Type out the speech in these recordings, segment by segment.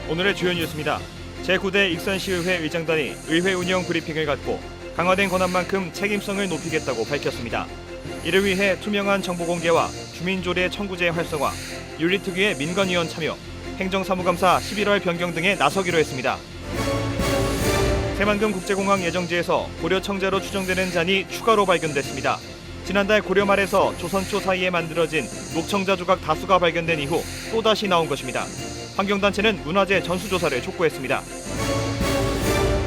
오늘의 주요 뉴스입니다. 제9대 익산시의회 의장단이 의회 운영 브리핑을 갖고 강화된 권한만큼 책임성을 높이겠다고 밝혔습니다. 이를 위해 투명한 정보 공개와 주민조례 청구제 활성화, 윤리특위의 민간위원 참여, 행정사무감사 11월 변경 등에 나서기로 했습니다. 새만금 국제공항 예정지에서 고려 청자로 추정되는 잔이 추가로 발견됐습니다. 지난달 고려 말에서 조선초 사이에 만들어진 녹청자 조각 다수가 발견된 이후 또다시 나온 것입니다. 환경단체는 문화재 전수조사를 촉구했습니다.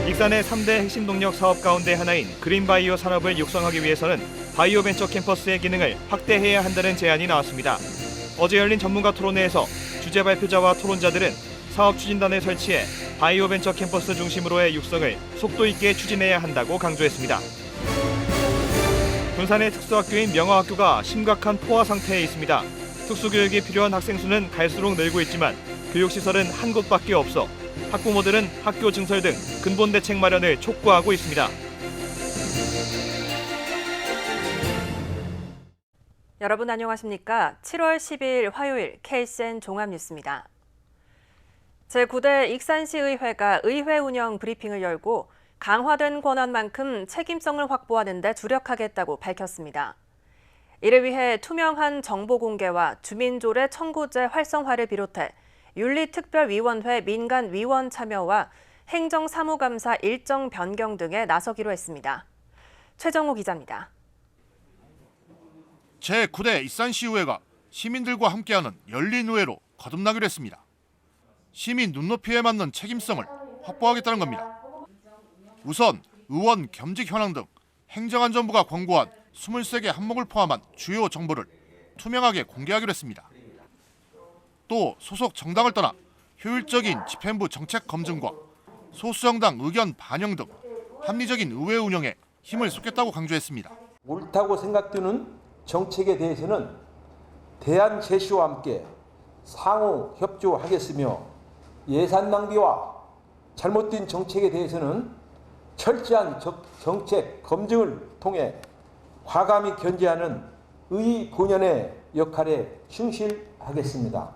익산의 3대 핵심 동력 사업 가운데 하나인 그린바이오 산업을 육성하기 위해서는 바이오 벤처 캠퍼스의 기능을 확대해야 한다는 제안이 나왔습니다. 어제 열린 전문가 토론회에서 주재 발표자와 토론자들은 사업 추진단을 설치해 바이오 벤처 캠퍼스 중심으로의 육성을 속도 있게 추진해야 한다고 강조했습니다. 군산의 특수학교인 명화학교가 심각한 포화 상태에 있습니다. 특수교육이 필요한 학생 수는 갈수록 늘고 있지만 교육시설은 한 곳밖에 없어 학부모들은 학교 증설 등 근본 대책 마련을 촉구하고 있습니다. 여러분 안녕하십니까? 7월 10일 화요일 KCN 종합뉴스입니다. 제9대 익산시의회가 의회 운영 브리핑을 열고 강화된 권한만큼 책임성을 확보하는 데 주력하겠다고 밝혔습니다. 이를 위해 투명한 정보 공개와 주민조례 청구제 활성화를 비롯해 윤리특별위원회 민간위원 참여와 행정사무감사 일정 변경 등에 나서기로 했습니다. 최정호 기자입니다. 제9대 익산시의회가 시민들과 함께하는 열린 의회로 거듭나기로 했습니다. 시민 눈높이에 맞는 책임성을 확보하겠다는 겁니다. 우선 의원 겸직 현황 등 행정안전부가 권고한 23개 항목을 포함한 주요 정보를 투명하게 공개하기로 했습니다. 또 소속 정당을 떠나 효율적인 집행부 정책 검증과 소수정당 의견 반영 등 합리적인 의회 운영에 힘을 쏟겠다고 강조했습니다. 옳다고 생각되는 정책에 대해서는 대안 제시와 함께 상호 협조하겠으며 예산 낭비와 잘못된 정책에 대해서는 철저한 정책 검증을 통해 과감히 견제하는 의의 본연의 역할에 충실하겠습니다.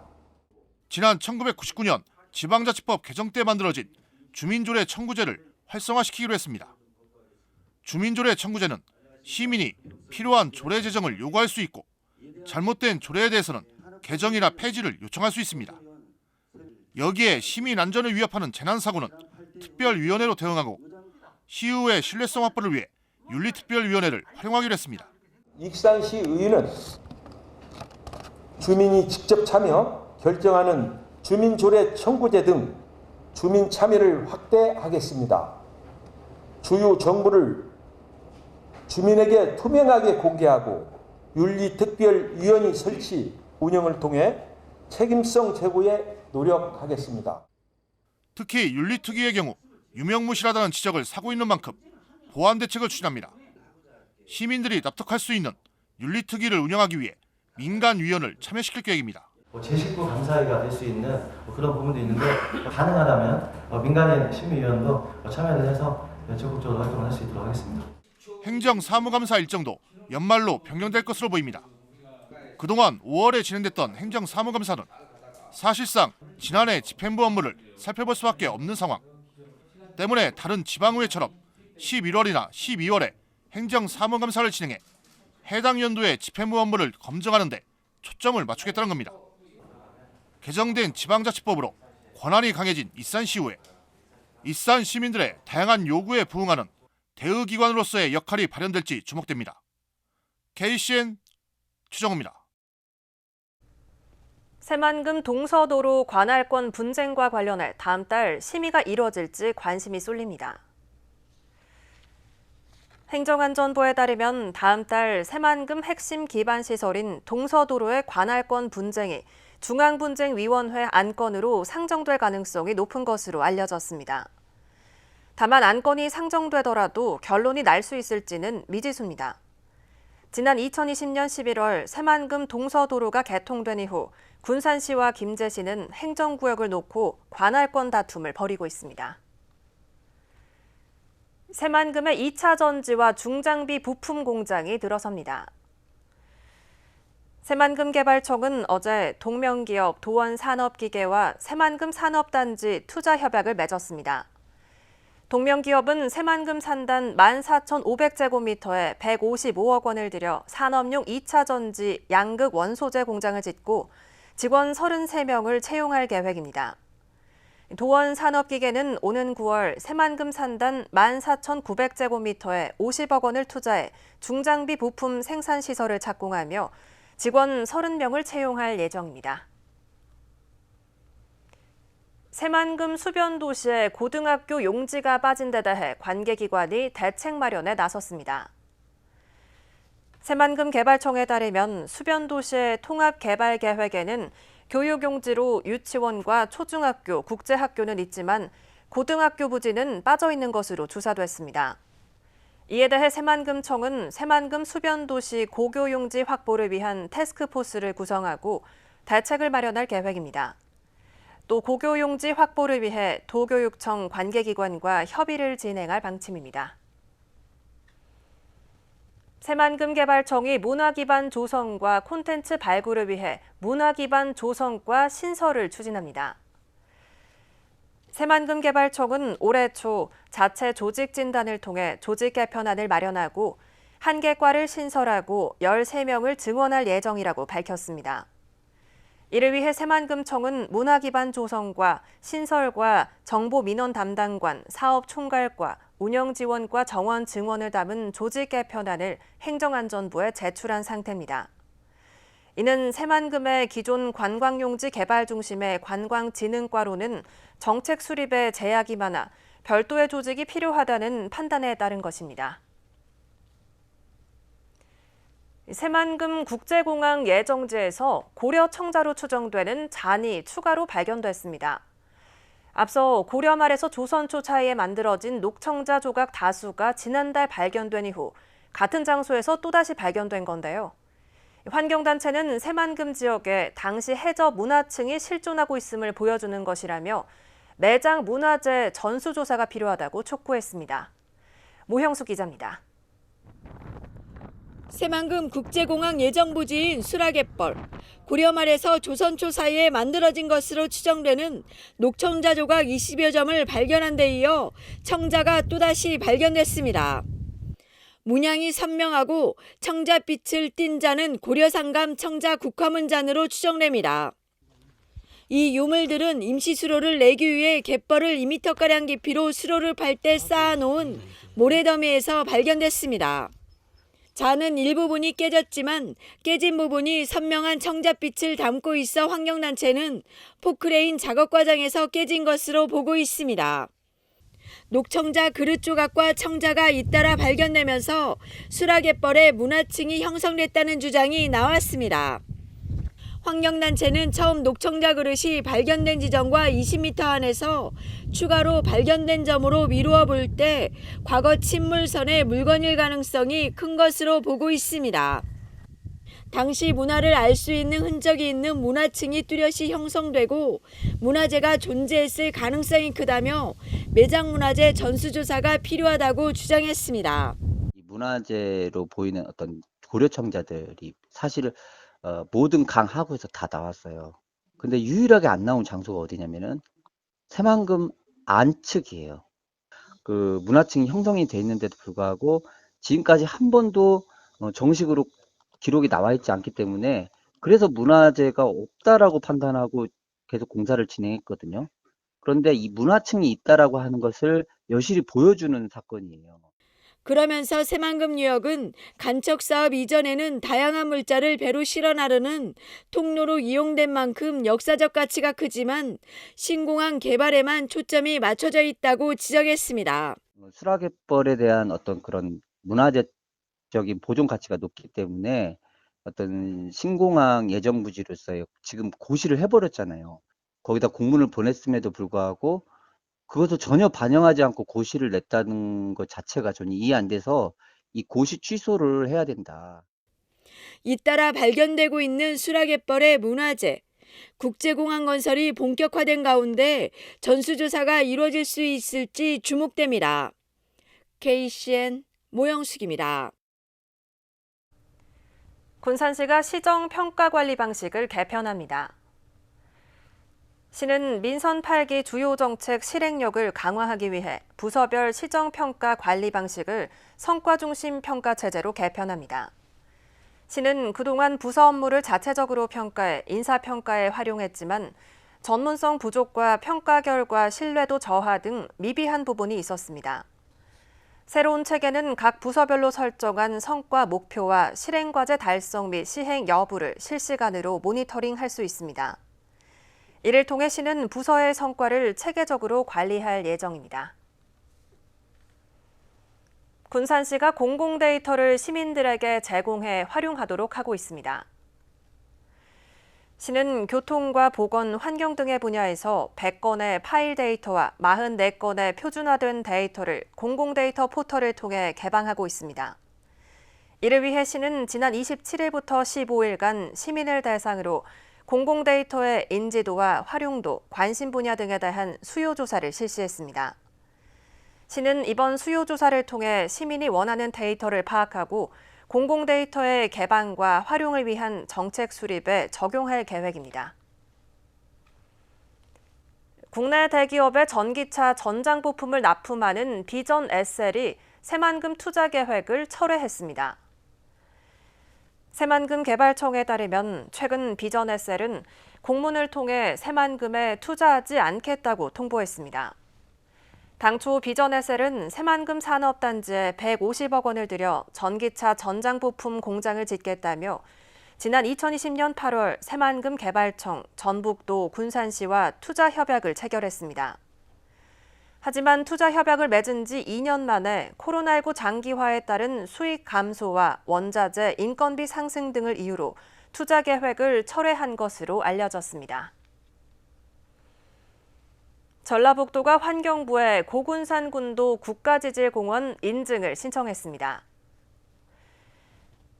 지난 1999년 지방자치법 개정 때 만들어진 주민조례 청구제를 활성화시키기로 했습니다. 주민조례 청구제는 시민이 필요한 조례 제정을 요구할 수 있고 잘못된 조례에 대해서는 개정이나 폐지를 요청할 수 있습니다. 여기에 시민 안전을 위협하는 재난사고는 특별위원회로 대응하고 시의회 신뢰성 확보를 위해 윤리특별위원회를 활용하기로 했습니다. 익산시 의회는 주민이 직접 참여 결정하는 주민조례 청구제 등 주민 참여를 확대하겠습니다. 주요 정보를 주민에게 투명하게 공개하고 윤리특별위원회 설치, 운영을 통해 책임성 제고에 노력하겠습니다. 특히 윤리특위의 경우 유명무실하다는 지적을 사고 있는 만큼 보완 대책을 추진합니다. 시민들이 납득할 수 있는 윤리특위를 운영하기 위해 민간위원을 참여시킬 계획입니다. 제19 감사회가 될 수 있는 그런 부분도 있는데 가능하다면 민간인 심의위원도 참여를 해서 적극적으로 활동을 할 수 있도록 하겠습니다. 행정사무감사 일정도 연말로 변경될 것으로 보입니다. 그동안 5월에 진행됐던 행정사무감사는 사실상 지난해 집행부 업무를 살펴볼 수밖에 없는 상황 때문에 다른 지방의회처럼 11월이나 12월에 행정사무감사를 진행해 해당 연도의 집행부 업무를 검증하는 데 초점을 맞추겠다는 겁니다. 개정된 지방자치법으로 권한이 강해진 익산시의회, 익산 시민들의 다양한 요구에 부응하는 대의기관으로서의 역할이 발현될지 주목됩니다. KCN 최정호입니다. 새만금 동서도로 관할권 분쟁과 관련해 다음 달 심의가 이뤄질지 관심이 쏠립니다. 행정안전부에 따르면 다음 달 새만금 핵심 기반시설인 동서도로의 관할권 분쟁이 중앙분쟁위원회 안건으로 상정될 가능성이 높은 것으로 알려졌습니다. 다만 안건이 상정되더라도 결론이 날 수 있을지는 미지수입니다. 지난 2020년 11월 새만금 동서도로가 개통된 이후 군산시와 김제시는 행정구역을 놓고 관할권 다툼을 벌이고 있습니다. 새만금의 2차 전지와 중장비 부품 공장이 들어섭니다. 새만금개발청은 어제 동명기업 도원산업기계와 새만금 산업단지 투자협약을 맺었습니다. 동명기업은 새만금 산단 14,500제곱미터에 155억 원을 들여 산업용 2차 전지 양극 원소재 공장을 짓고 직원 33명을 채용할 계획입니다. 도원산업기계는 오는 9월 새만금 산단 14,900제곱미터에 50억 원을 투자해 중장비 부품 생산시설을 착공하며 직원 30명을 채용할 예정입니다. 새만금 수변도시의 고등학교 용지가 빠진 데 대해 관계기관이 대책 마련에 나섰습니다. 새만금개발청에 따르면 수변도시의 통합개발계획에는 교육용지로 유치원과 초중학교, 국제학교는 있지만 고등학교 부지는 빠져 있는 것으로 조사됐습니다. 이에 대해 새만금청은 새만금 수변도시 고교용지 확보를 위한 태스크포스를 구성하고 대책을 마련할 계획입니다. 또 고교용지 확보를 위해 도교육청 관계기관과 협의를 진행할 방침입니다. 새만금개발청이 문화기반 조성과 콘텐츠 발굴을 위해 문화기반 조성과 신설을 추진합니다. 새만금개발청은 올해 초 자체 조직 진단을 통해 조직 개편안을 마련하고 한 개 과를 신설하고 13명을 증원할 예정이라고 밝혔습니다. 이를 위해 새만금청은 문화기반 조성과 신설과 정보민원 담당관, 사업총괄과 운영지원과 정원 증원을 담은 조직 개편안을 행정안전부에 제출한 상태입니다. 이는 새만금의 기존 관광용지 개발 중심의 관광진흥과로는 정책 수립에 제약이 많아 별도의 조직이 필요하다는 판단에 따른 것입니다. 새만금 국제공항 예정지에서 고려 청자로 추정되는 잔이 추가로 발견됐습니다. 앞서 고려말에서 조선초 사이에 만들어진 녹청자 조각 다수가 지난달 발견된 이후 같은 장소에서 또다시 발견된 건데요. 환경단체는 새만금 지역에 당시 해저 문화층이 실존하고 있음을 보여주는 것이라며 매장 문화재 전수조사가 필요하다고 촉구했습니다. 모형수 기자입니다. 새만금 국제공항 예정부지인 수라갯벌, 고려말에서 조선초 사이에 만들어진 것으로 추정되는 녹청자 조각 20여 점을 발견한 데 이어 청자가 또다시 발견됐습니다. 문양이 선명하고 청자빛을 띤 잔은 고려상감 청자 국화문잔으로 추정됩니다. 이 유물들은 임시수로를 내기 위해 갯벌을 2m가량 깊이로 수로를 팔 때 쌓아놓은 모래더미에서 발견됐습니다. 잔은 일부분이 깨졌지만 깨진 부분이 선명한 청자빛을 담고 있어 환경단체는 포크레인 작업 과정에서 깨진 것으로 보고 있습니다. 녹청자 그릇 조각과 청자가 잇따라 발견되면서 수라갯벌에 문화층이 형성됐다는 주장이 나왔습니다. 환경단체는 처음 녹청자 그릇이 발견된 지점과 20m 안에서 추가로 발견된 점으로 미루어 볼 때 과거 침물선의 물건일 가능성이 큰 것으로 보고 있습니다. 당시 문화를 알 수 있는 흔적이 있는 문화층이 뚜렷이 형성되고 문화재가 존재했을 가능성이 크다며 매장 문화재 전수조사가 필요하다고 주장했습니다. 이 문화재로 보이는 어떤 고려청자들이 사실 모든 강 하구에서 다 나왔어요. 근데 유일하게 안 나온 장소가 어디냐면은 새만금 안측이에요. 그 문화층이 형성이 돼 있는데도 불구하고 지금까지 한 번도 정식으로 기록이 나와 있지 않기 때문에 그래서 문화재가 없다라고 판단하고 계속 공사를 진행했거든요. 그런데 이 문화층이 있다라고 하는 것을 여실히 보여주는 사건이에요. 그러면서 새만금유역은 간척사업 이전에는 다양한 물자를 배로 실어 나르는 통로로 이용된 만큼 역사적 가치가 크지만 신공항 개발에만 초점이 맞춰져 있다고 지적했습니다. 수라갯벌에 대한 어떤 그런 문화재적인 보존 가치가 높기 때문에 어떤 신공항 예정부지로서의 지금 고시를 해버렸잖아요. 거기다 공문을 보냈음에도 불구하고 그것도 전혀 반영하지 않고 고시를 냈다는 것 자체가 저는 이해 안 돼서 이 고시 취소를 해야 된다. 잇따라 발견되고 있는 수라갯벌의 문화재, 국제공항 건설이 본격화된 가운데 전수조사가 이루어질 수 있을지 주목됩니다. KCN 모형숙입니다. 군산시가 시정 평가 관리 방식을 개편합니다. 시는 민선 8기 주요 정책 실행력을 강화하기 위해 부서별 시정 평가 관리 방식을 성과 중심 평가 체제로 개편합니다. 시는 그동안 부서 업무를 자체적으로 평가해 인사평가에 활용했지만 전문성 부족과 평가 결과 신뢰도 저하 등 미비한 부분이 있었습니다. 새로운 체계는 각 부서별로 설정한 성과 목표와 실행과제 달성 및 시행 여부를 실시간으로 모니터링할 수 있습니다. 이를 통해 시는 부서의 성과를 체계적으로 관리할 예정입니다. 군산시가 공공 데이터를 시민들에게 제공해 활용하도록 하고 있습니다. 시는 교통과 보건, 환경 등의 분야에서 100건의 파일 데이터와 44건의 표준화된 데이터를 공공 데이터 포털을 통해 개방하고 있습니다. 이를 위해 시는 지난 27일부터 15일간 시민을 대상으로 공공 데이터의 인지도와 활용도, 관심 분야 등에 대한 수요 조사를 실시했습니다. 시는 이번 수요 조사를 통해 시민이 원하는 데이터를 파악하고 공공 데이터의 개방과 활용을 위한 정책 수립에 적용할 계획입니다. 국내 대기업의 전기차 전장 부품을 납품하는 비전 SL이 새만금 투자 계획을 철회했습니다. 새만금 개발청에 따르면 최근 비전 SL은 공문을 통해 새만금에 투자하지 않겠다고 통보했습니다. 당초 비전 SL은 새만금 산업단지에 150억 원을 들여 전기차 전장 부품 공장을 짓겠다며 지난 2020년 8월 새만금 개발청, 전북도, 군산시와 투자 협약을 체결했습니다. 하지만 투자 협약을 맺은 지 2년 만에 코로나19 장기화에 따른 수익 감소와 원자재, 인건비 상승 등을 이유로 투자 계획을 철회한 것으로 알려졌습니다. 전라북도가 환경부에 고군산군도 국가지질공원 인증을 신청했습니다.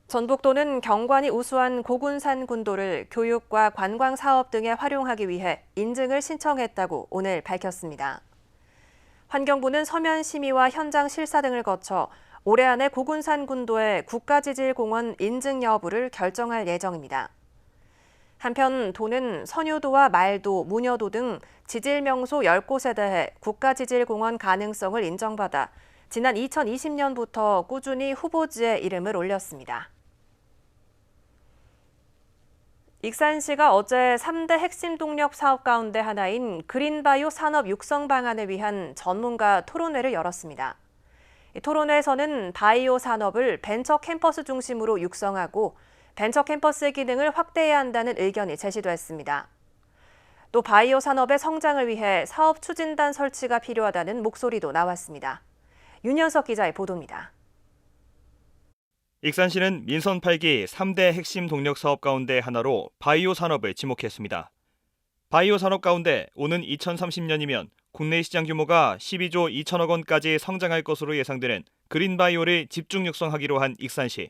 전북도는 경관이 우수한 고군산군도를 교육과 관광사업 등에 활용하기 위해 인증을 신청했다고 오늘 밝혔습니다. 환경부는 서면 심의와 현장 실사 등을 거쳐 올해 안에 고군산군도의 국가지질공원 인증 여부를 결정할 예정입니다. 한편 도는 선유도와 말도, 무녀도 등 지질명소 10곳에 대해 국가지질공원 가능성을 인정받아 지난 2020년부터 꾸준히 후보지에 이름을 올렸습니다. 익산시가 어제 3대 핵심 동력 사업 가운데 하나인 그린바이오 산업 육성 방안을 위한 전문가 토론회를 열었습니다. 토론회에서는 바이오 산업을 벤처 캠퍼스 중심으로 육성하고 벤처 캠퍼스의 기능을 확대해야 한다는 의견이 제시됐습니다. 또 바이오 산업의 성장을 위해 사업 추진단 설치가 필요하다는 목소리도 나왔습니다. 윤현석 기자의 보도입니다. 익산시는 민선 8기 3대 핵심 동력 사업 가운데 하나로 바이오 산업을 지목했습니다. 바이오 산업 가운데 오는 2030년이면 국내 시장 규모가 12조 2천억 원까지 성장할 것으로 예상되는 그린바이오를 집중 육성하기로 한 익산시.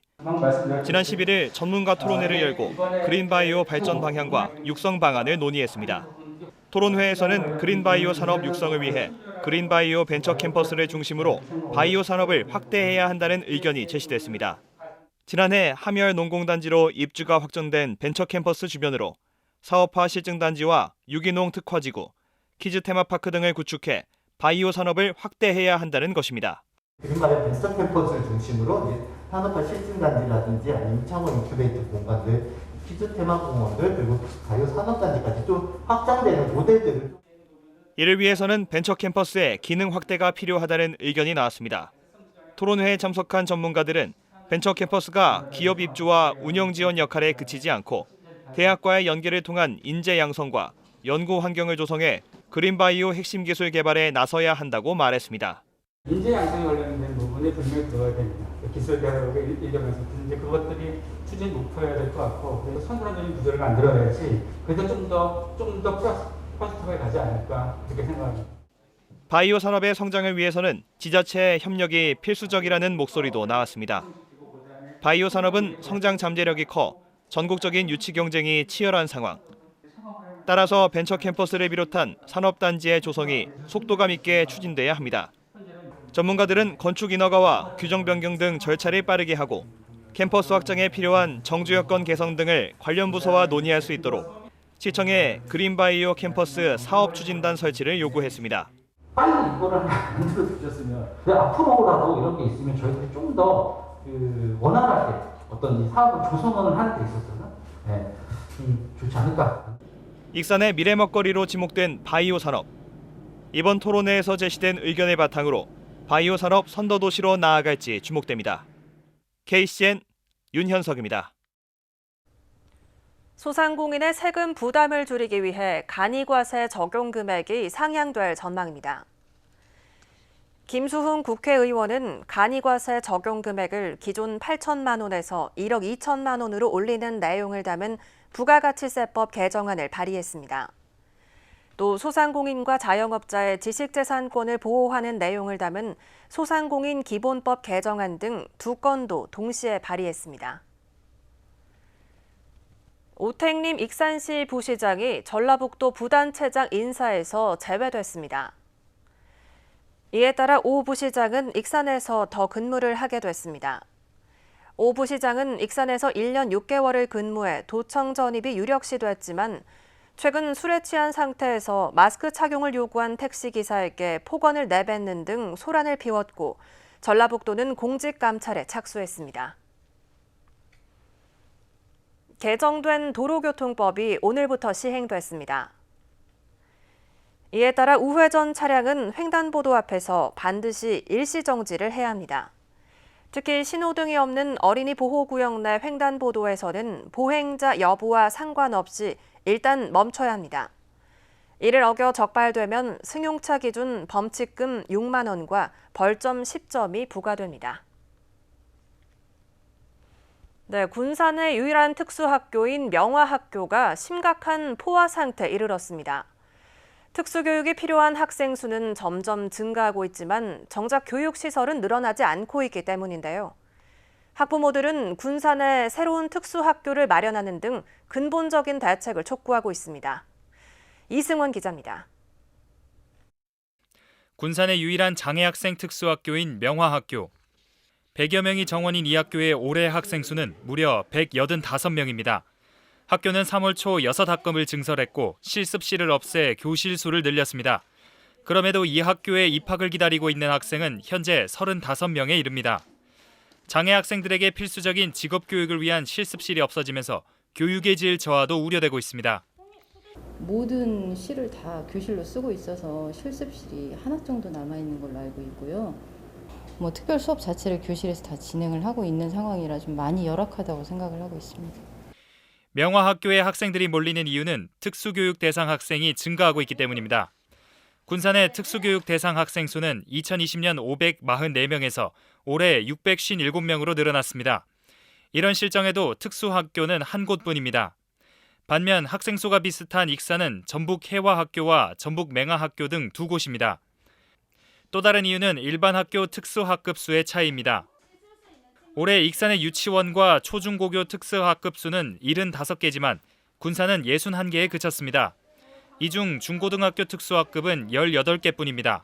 지난 11일 전문가 토론회를 열고 그린바이오 발전 방향과 육성 방안을 논의했습니다. 토론회에서는 그린바이오 산업 육성을 위해 그린바이오 벤처 캠퍼스를 중심으로 바이오 산업을 확대해야 한다는 의견이 제시됐습니다. 지난해 함열 농공단지로 입주가 확정된 벤처 캠퍼스 주변으로 사업화 실증단지와 유기농 특화지구, 키즈 테마파크 등을 구축해 바이오 산업을 확대해야 한다는 것입니다. 그린바이오 벤처 캠퍼스를 중심으로 산업화 실증단지라든지 아니면 창원 인큐베이터 공간들, 키즈 테마공원들 그리고 바이오 산업단지까지 좀 확장되는 모델들을 이를 위해서는 벤처 캠퍼스의 기능 확대가 필요하다는 의견이 나왔습니다. 토론회에 참석한 전문가들은 벤처 캠퍼스가 기업 입주와 운영 지원 역할에 그치지 않고 대학과의 연계를 통한 인재 양성과 연구 환경을 조성해 그린바이오 핵심 기술 개발에 나서야 한다고 말했습니다. 인재 양성에 관련된 부분이 분명히 들어야 됩니다. 기술 개발하고 이러면서 이제 그것들이 추진 목표여야 될 것 같고 그래서 선순환적인 구조를 만들어야지 그래서 좀 더 포스트하게 가지 않을까 그렇게 생각합니다. 바이오 산업의 성장을 위해서는 지자체의 협력이 필수적이라는 목소리도 나왔습니다. 바이오 산업은 성장 잠재력이 커 전국적인 유치 경쟁이 치열한 상황. 따라서 벤처 캠퍼스를 비롯한 산업단지의 조성이 속도감 있게 추진돼야 합니다. 전문가들은 건축 인허가와 규정 변경 등 절차를 빠르게 하고 캠퍼스 확장에 필요한 정주 여건 개선 등을 관련 부서와 논의할 수 있도록 시청에 그린바이오 캠퍼스 사업추진단 설치를 요구했습니다. 빨리 이거를 만들어 주셨으면 앞으로라도 이런 게 있으면 저희들이 좀 더 원활하게 어떤 이 사업을 조성을 하는 데 있어서는 좋지 않을까. 익산의 미래 먹거리로 지목된 바이오 산업. 이번 토론회에서 제시된 의견의 바탕으로 바이오 산업 선도 도시로 나아갈지 주목됩니다. KCN 윤현석입니다. 소상공인의 세금 부담을 줄이기 위해 간이과세 적용 금액이 상향될 전망입니다. 김수훈 국회의원은 간이과세 적용 금액을 기존 8천만 원에서 1억 2천만 원으로 올리는 내용을 담은 부가가치세법 개정안을 발의했습니다. 또 소상공인과 자영업자의 지식재산권을 보호하는 내용을 담은 소상공인 기본법 개정안 등 2건도 동시에 발의했습니다. 오택림 익산시 부시장이 전라북도 부단체장 인사에서 제외됐습니다. 이에 따라 오 부시장은 익산에서 더 근무를 하게 됐습니다. 오 부시장은 익산에서 1년 6개월을 근무해 도청 전입이 유력시됐지만 최근 술에 취한 상태에서 마스크 착용을 요구한 택시기사에게 폭언을 내뱉는 등 소란을 피웠고 전라북도는 공직감찰에 착수했습니다. 개정된 도로교통법이 오늘부터 시행됐습니다. 이에 따라 우회전 차량은 횡단보도 앞에서 반드시 일시정지를 해야 합니다. 특히 신호등이 없는 어린이 보호구역 내 횡단보도에서는 보행자 여부와 상관없이 일단 멈춰야 합니다. 이를 어겨 적발되면 승용차 기준 범칙금 6만 원과 벌점 10점이 부과됩니다. 네, 군산의 유일한 특수학교인 명화학교가 심각한 포화 상태에 이르렀습니다. 특수교육이 필요한 학생 수는 점점 증가하고 있지만 정작 교육시설은 늘어나지 않고 있기 때문인데요. 학부모들은 군산에 새로운 특수학교를 마련하는 등 근본적인 대책을 촉구하고 있습니다. 이승원 기자입니다. 군산의 유일한 장애학생 특수학교인 명화학교. 100여 명이 정원인 이 학교의 올해 학생 수는 무려 185명입니다. 학교는 3월 초 6학급을 증설했고 실습실을 없애 교실 수를 늘렸습니다. 그럼에도 이 학교에 입학을 기다리고 있는 학생은 현재 35명에 이릅니다. 장애 학생들에게 필수적인 직업교육을 위한 실습실이 없어지면서 교육의 질 저하도 우려되고 있습니다. 모든 실을 다 교실로 쓰고 있어서 실습실이 하나 정도 남아있는 걸로 알고 있고요. 특별 수업 자체를 교실에서 다 진행을 하고 있는 상황이라 좀 많이 열악하다고 생각을 하고 있습니다. 명화학교에 학생들이 몰리는 이유는 특수교육 대상 학생이 증가하고 있기 때문입니다. 군산의 특수교육 대상 학생 수는 2020년 544명에서 올해 657명으로 늘어났습니다. 이런 실정에도 특수학교는 한 곳뿐입니다. 반면 학생 수가 비슷한 익산은 전북 해화학교와 전북 맹화학교 등 2곳입니다. 또 다른 이유는 일반 학교 특수학급 수의 차이입니다. 올해 익산의 유치원과 초중고교 특수학급 수는 75개지만 군산은 61개에 그쳤습니다. 이 중 중고등학교 특수학급은 18개뿐입니다.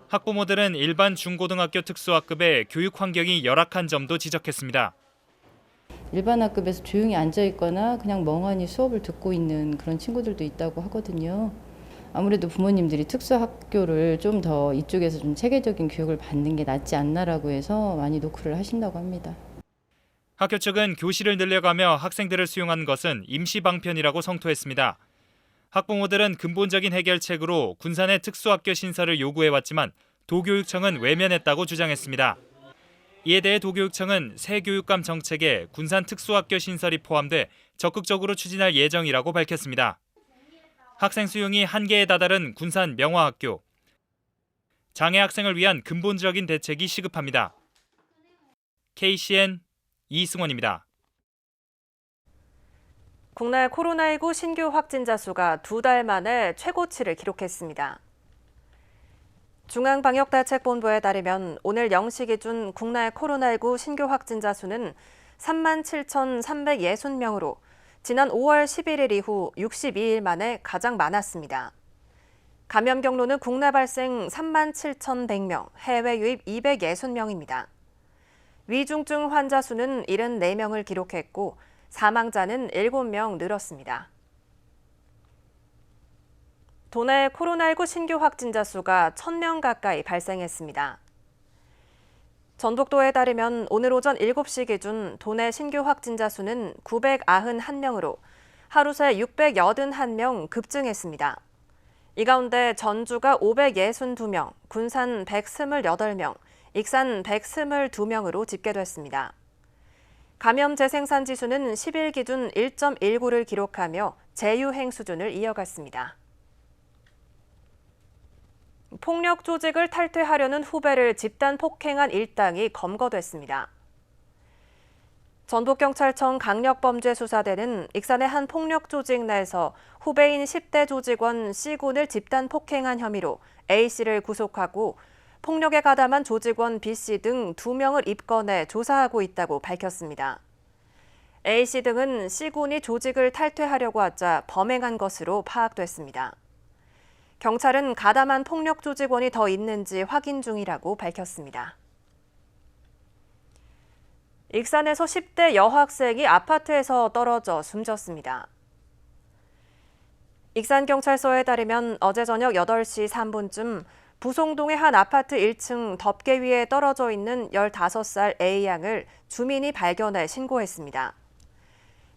학부모들은 일반 중고등학교 특수학급의 교육 환경이 열악한 점도 지적했습니다. 일반 학급에서 조용히 앉아있거나 그냥 멍하니 수업을 듣고 있는 그런 친구들도 있다고 하거든요. 아무래도 부모님들이 특수학교를 좀 더 이쪽에서 좀 체계적인 교육을 받는 게 낫지 않나라고 해서 많이 노크를 하신다고 합니다. 학교 측은 교실을 늘려가며 학생들을 수용한 것은 임시 방편이라고 성토했습니다. 학부모들은 근본적인 해결책으로 군산의 특수학교 신설을 요구해왔지만 도교육청은 외면했다고 주장했습니다. 이에 대해 도교육청은 새 교육감 정책에 군산 특수학교 신설이 포함돼 적극적으로 추진할 예정이라고 밝혔습니다. 학생 수용이 한계에 다다른 군산 명화학교. 장애 학생을 위한 근본적인 대책이 시급합니다. KCN 이승원입니다. 국내 코로나19 신규 확진자 수가 2달 만에 최고치를 기록했습니다. 중앙방역대책본부에 따르면 오늘 0시 기준 국내 코로나19 신규 확진자 수는 37,360명으로 지난 5월 11일 이후 62일 만에 가장 많았습니다. 감염 경로는 국내 발생 37,100명, 해외 유입 260명입니다. 위중증 환자 수는 74명을 기록했고 사망자는 7명 늘었습니다. 도내 코로나19 신규 확진자 수가 1,000명 가까이 발생했습니다. 전북도에 따르면 오늘 오전 7시 기준 도내 신규 확진자 수는 991명으로 하루 새 681명 급증했습니다. 이 가운데 전주가 562명, 군산 128명, 익산 122명으로 집계됐습니다. 감염 재생산 지수는 10일 기준 1.19를 기록하며 재유행 수준을 이어갔습니다. 폭력 조직을 탈퇴하려는 후배를 집단 폭행한 일당이 검거됐습니다. 전북경찰청 강력범죄수사대는 익산의 한 폭력 조직 내에서 후배인 10대 조직원 C군을 집단 폭행한 혐의로 A씨를 구속하고 폭력에 가담한 조직원 B씨 등 2명을 입건해 조사하고 있다고 밝혔습니다. A씨 등은 C군이 조직을 탈퇴하려고 하자 범행한 것으로 파악됐습니다. 경찰은 가담한 폭력 조직원이 더 있는지 확인 중이라고 밝혔습니다. 익산에서 10대 여학생이 아파트에서 떨어져 숨졌습니다. 익산경찰서에 따르면 어제 저녁 8시 3분쯤 부송동의 한 아파트 1층 덮개 위에 떨어져 있는 15살 A양을 주민이 발견해 신고했습니다.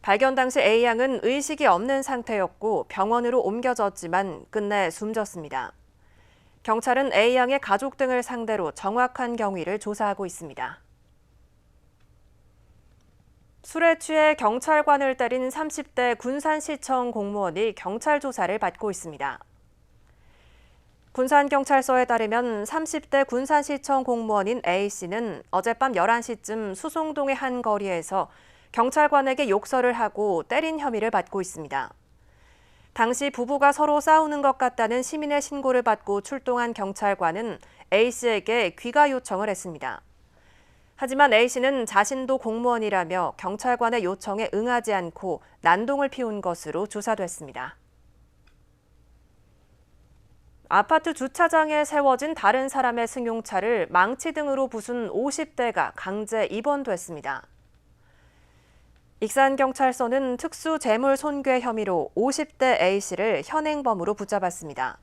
발견 당시 A양은 의식이 없는 상태였고 병원으로 옮겨졌지만 끝내 숨졌습니다. 경찰은 A양의 가족 등을 상대로 정확한 경위를 조사하고 있습니다. 술에 취해 경찰관을 때린 30대 군산시청 공무원이 경찰 조사를 받고 있습니다. 군산경찰서에 따르면 30대 군산시청 공무원인 A씨는 어젯밤 11시쯤 수송동의 한 거리에서 경찰관에게 욕설을 하고 때린 혐의를 받고 있습니다. 당시 부부가 서로 싸우는 것 같다는 시민의 신고를 받고 출동한 경찰관은 A씨에게 귀가 요청을 했습니다. 하지만 A씨는 자신도 공무원이라며 경찰관의 요청에 응하지 않고 난동을 피운 것으로 조사됐습니다. 아파트 주차장에 세워진 다른 사람의 승용차를 망치 등으로 부순 50대가 강제 입원됐습니다. 익산경찰서는 특수재물손괴 혐의로 50대 A씨를 현행범으로 붙잡았습니다.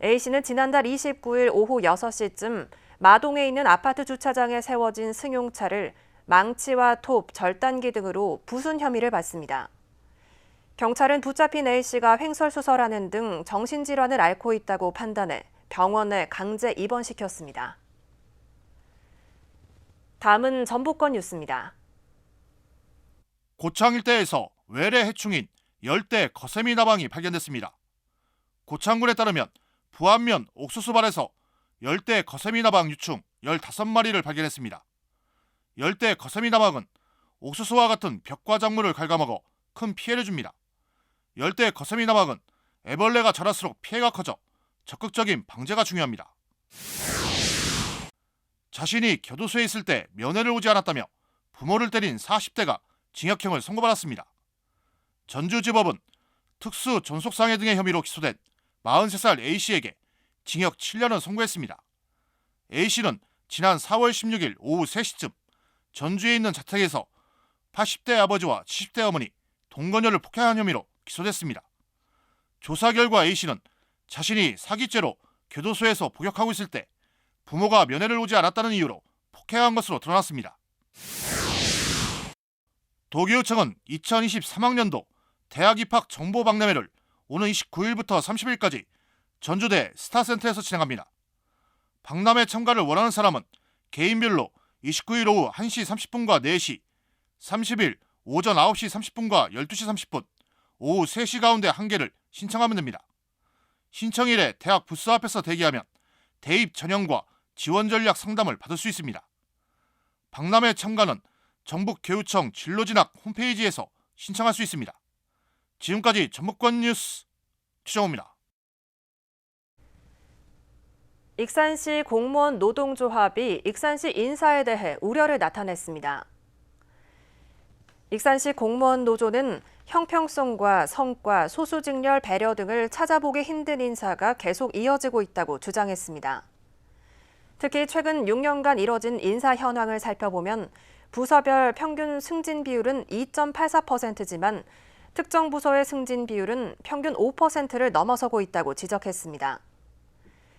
A씨는 지난달 29일 오후 6시쯤 마동에 있는 아파트 주차장에 세워진 승용차를 망치와 톱, 절단기 등으로 부순 혐의를 받습니다. 경찰은 붙잡힌 A씨가 횡설수설하는 등 정신질환을 앓고 있다고 판단해 병원에 강제 입원시켰습니다. 다음은 전북권 뉴스입니다. 고창 일대에서 외래 해충인 열대 거세미 나방이 발견됐습니다. 고창군에 따르면 부안면 옥수수발에서 열대 거세미 나방 유충 15마리를 발견했습니다. 열대 거세미 나방은 옥수수와 같은 벽과 작물을 갉아먹어 큰 피해를 줍니다. 열대 거세미 나방은 애벌레가 자랄수록 피해가 커져 적극적인 방제가 중요합니다. 자신이 교도소에 있을 때 면회를 오지 않았다며 부모를 때린 40대가 징역형을 선고받았습니다. 전주지법은 특수 존속상해 등의 혐의로 기소된 43살 A씨에게 징역 7년을 선고했습니다. A씨는 지난 4월 16일 오후 3시쯤 전주에 있는 자택에서 80대 아버지와 70대 어머니, 동거녀를 폭행한 혐의로 기소됐습니다. 조사 결과 A씨는 자신이 사기죄로 교도소에서 복역하고 있을 때 부모가 면회를 오지 않았다는 이유로 폭행한 것으로 드러났습니다. 도교육청은 2023학년도 대학 입학 정보 박람회를 오는 29일부터 30일까지 전주대 스타센터에서 진행합니다. 박람회 참가를 원하는 사람은 개인별로 29일 오후 1시 30분과 4시, 30일 오전 9시 30분과 12시 30분, 오후 3시 가운데 한 개를 신청하면 됩니다. 신청일에 대학 부스 앞에서 대기하면 대입 전형과 지원 전략 상담을 받을 수 있습니다. 박람회 참가는 전북교육청 진로진학 홈페이지에서 신청할 수 있습니다. 지금까지 전북권 뉴스 최정호입니다. 익산시 공무원 노동조합이 익산시 인사에 대해 우려를 나타냈습니다. 익산시 공무원 노조는 형평성과 성과, 소수직렬 배려 등을 찾아보기 힘든 인사가 계속 이어지고 있다고 주장했습니다. 특히 최근 6년간 이뤄진 인사 현황을 살펴보면 부서별 평균 승진 비율은 2.84%지만 특정 부서의 승진 비율은 평균 5%를 넘어서고 있다고 지적했습니다.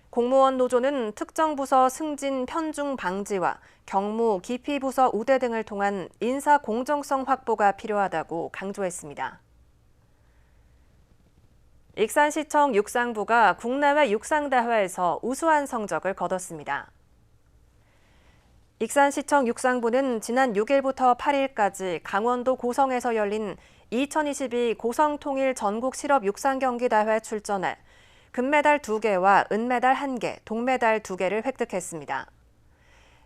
공무원 노조는 특정 부서 승진 편중 방지와 경무, 기피 부서 우대 등을 통한 인사 공정성 확보가 필요하다고 강조했습니다. 익산시청 육상부가 국내외 육상대회에서 우수한 성적을 거뒀습니다. 익산시청 육상부는 지난 6일부터 8일까지 강원도 고성에서 열린 2022 고성통일 전국 실업 육상경기대회 출전해 금메달 2개와 은메달 1개, 동메달 2개를 획득했습니다.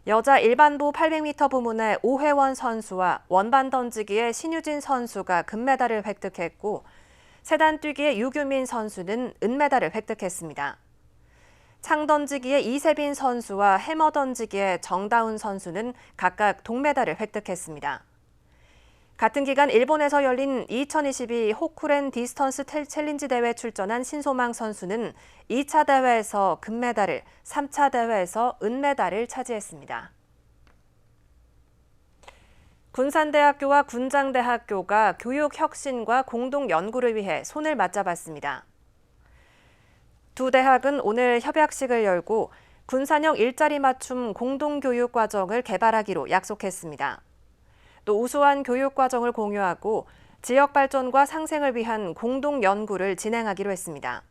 여자 일반부 800m 부문의 오혜원 선수와 원반 던지기의 신유진 선수가 금메달을 획득했고 세단 뛰기의 유규민 선수는 은메달을 획득했습니다. 창 던지기의 이세빈 선수와 해머 던지기의 정다운 선수는 각각 동메달을 획득했습니다. 같은 기간 일본에서 열린 2022 호쿠렌 디스턴스 챌린지 대회 출전한 신소망 선수는 2차 대회에서 금메달을, 3차 대회에서 은메달을 차지했습니다. 군산대학교와 군장대학교가 교육 혁신과 공동 연구를 위해 손을 맞잡았습니다. 두 대학은 오늘 협약식을 열고 군산형 일자리 맞춤 공동교육 과정을 개발하기로 약속했습니다. 또 우수한 교육 과정을 공유하고 지역 발전과 상생을 위한 공동 연구를 진행하기로 했습니다.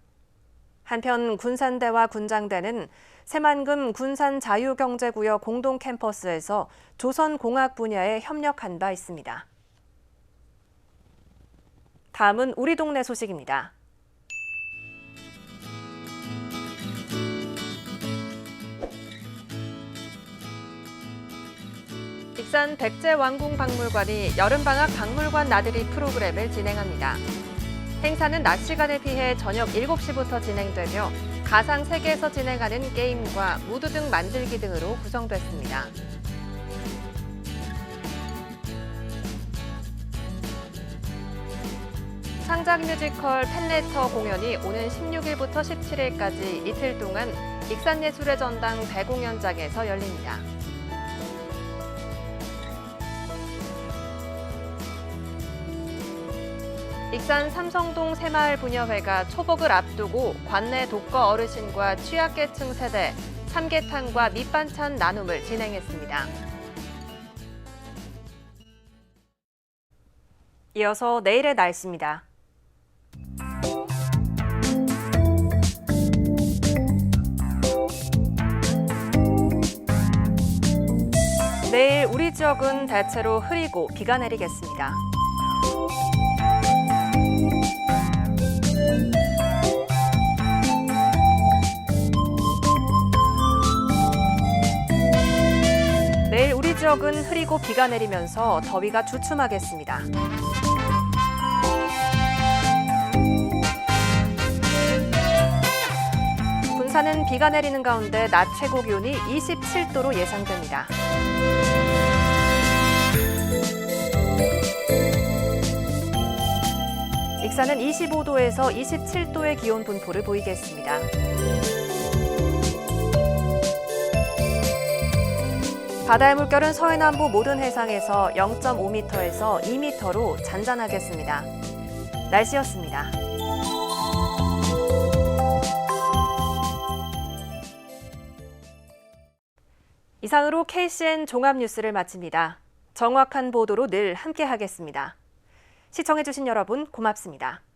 한편 군산대와 군장대는 새만금 군산자유경제구역 공동 캠퍼스에서 조선공학 분야에 협력한 바 있습니다. 다음은 우리 동네 소식입니다. 익산 백제왕궁박물관이 여름방학 박물관 나들이 프로그램을 진행합니다. 행사는 낮 시간을 피해 저녁 7시부터 진행되며 가상 세계에서 진행하는 게임과 무드 등 만들기 등으로 구성됐습니다. 창작 뮤지컬 팬레터 공연이 오는 16일부터 17일까지 이틀 동안 익산예술의 전당 대공연장에서 열립니다. 익산 삼성동 새마을 부녀회가 초복을 앞두고 관내 독거 어르신과 취약계층 세대 삼계탕과 밑반찬 나눔을 진행했습니다. 이어서 내일의 날씨입니다. 내일 우리 지역은 대체로 흐리고 비가 내리겠습니다. 내일 우리 지역은 흐리고 비가 내리면서 더위가 주춤하겠습니다. 군산은 비가 내리는 가운데 낮 최고 기온이 27도로 예상됩니다. 익산은 25도에서 27도의 기온 분포를 보이겠습니다. 바다의 물결은 서해남부 모든 해상에서 0.5m에서 2m로 잔잔하겠습니다. 날씨였습니다. 이상으로 KCN 종합뉴스를 마칩니다. 정확한 보도로 늘 함께하겠습니다. 시청해주신 여러분 고맙습니다.